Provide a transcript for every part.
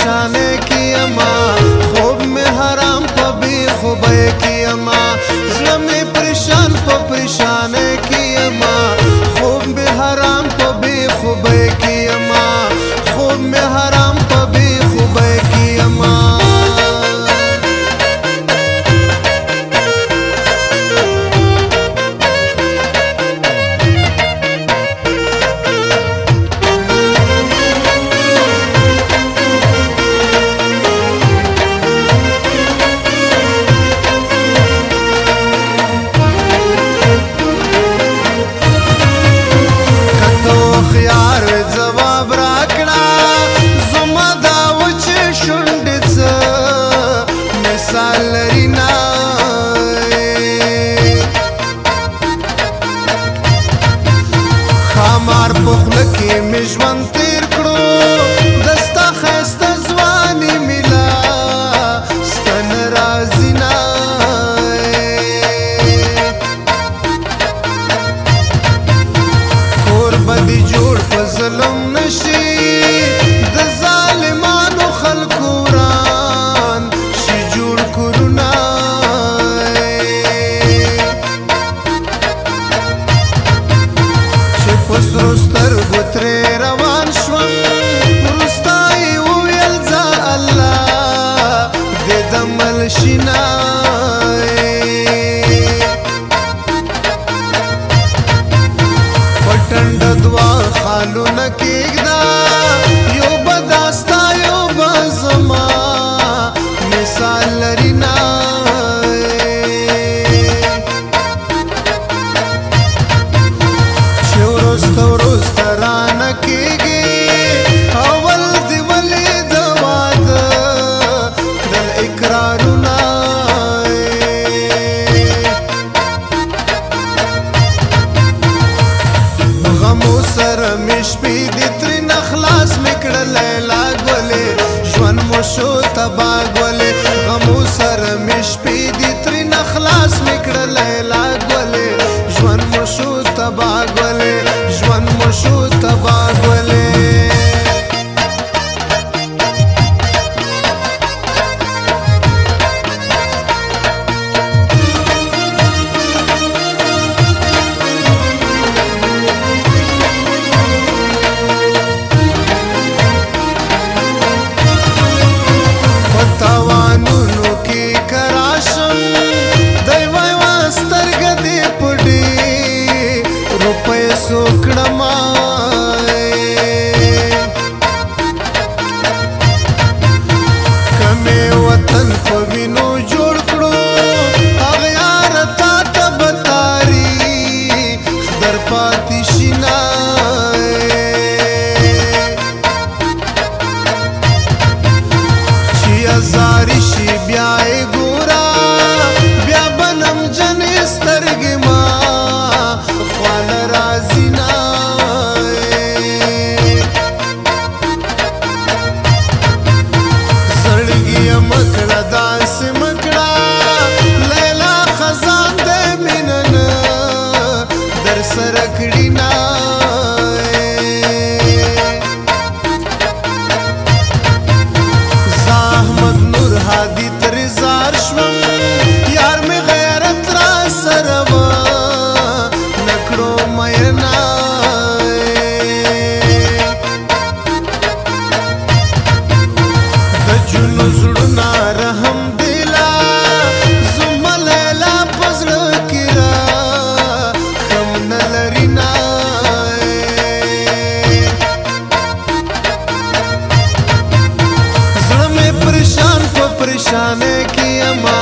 परेशाने की अमा खूब में हराम पबी खुबे की अमा ज़िला में परेशान परेशाने की अमा खूब में हराम पबी खुबे की अमा खूब में हराम पबी खुबे की अमा خيار جواب راکړه زما دا وچ شونډ مثال لري نه خامار پخله کې مې ژوند تیر کړو دستا ښایسته ځواني ملا ستن راځي نه کور به دې جوړ په ظلم نشي د ظالمانو خلکو وران شي جوړ کورونه چې په سرو سترګو ترې روان شوم وروسته یې وویل ځه الله دې د مل شي نه پټنډ دوا خالونه کېږده یو به داستا یو به زما مثال لري نه چې وروسته وروسته رانه کېږي اول دې ولې د واده کړل اقرارونه غمو سره مې شپې دې ترېنه خلاص مې کړلی لا ګلې ژوند مو شو تباه ګلې غمو سره مې شپې دې ترېنه خلاص مې کړلی لا ګلې ژوند مو شو تباه ګلې ژوند مو شو تباه ګلې تاوانونو کې کراشم دی وای سترګه دې پډې روپۍ سو کړم کمې وطن په وینو جوړ کړو هغه یار تا ته به تاریخ در پاتې شي نه زاری شي بیا یې ګورا بیا بنم جنې سترګې ما خواله راځي نه زړګي یې مکړه داسې مکړه لیلا خزان دې مینه نه در سره کړي نه هادي ترې زار شوم یار مې غیرت را سره وه نکړو مینا د جونو زړونه رحم دیلا زما لیلا په زړه کې را خم نه لري نه زړه مې پریشان परेशाने की अमा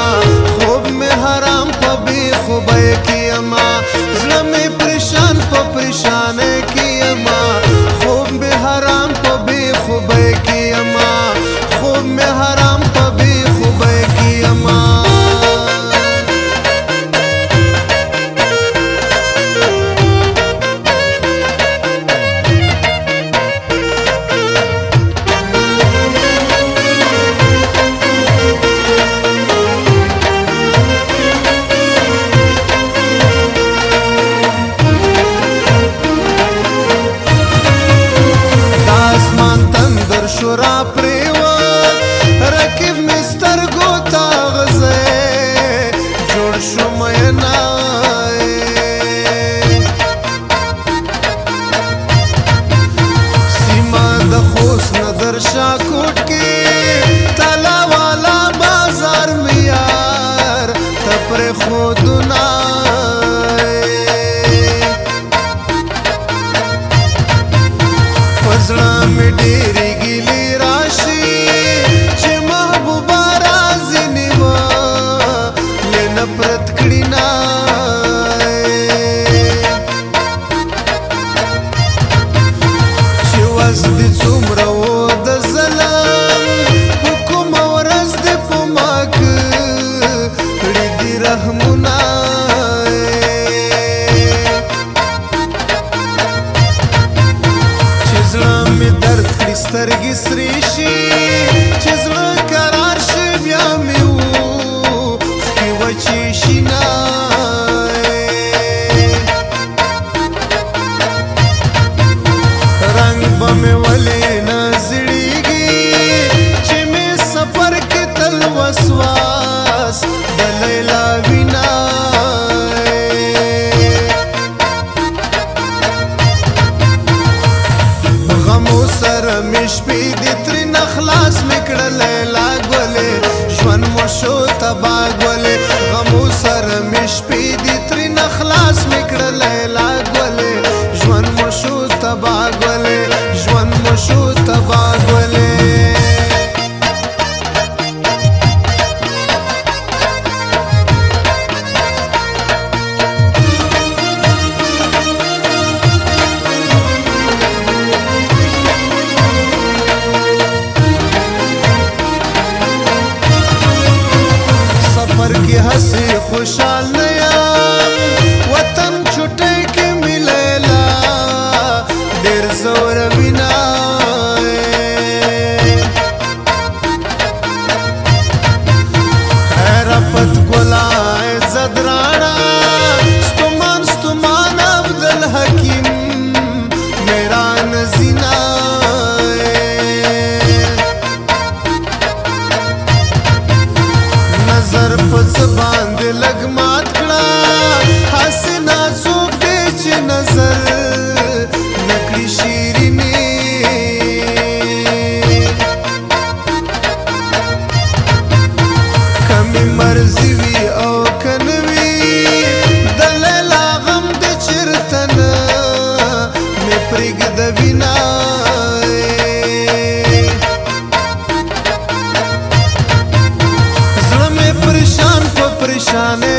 खूब में हराम पबी खुबे की अमा ज़िला में परेशान परेशाने की अमा खूब में हराम पबी खुबे की अमा खूब में हराम पबी खुबे की अमा باندې لګ مات کړه حسنا څوک دې چې نظر نکړي شیریني کمی مرضی وی او کنوی د لیلا غم د چرتن می پرګ د وینا پریشان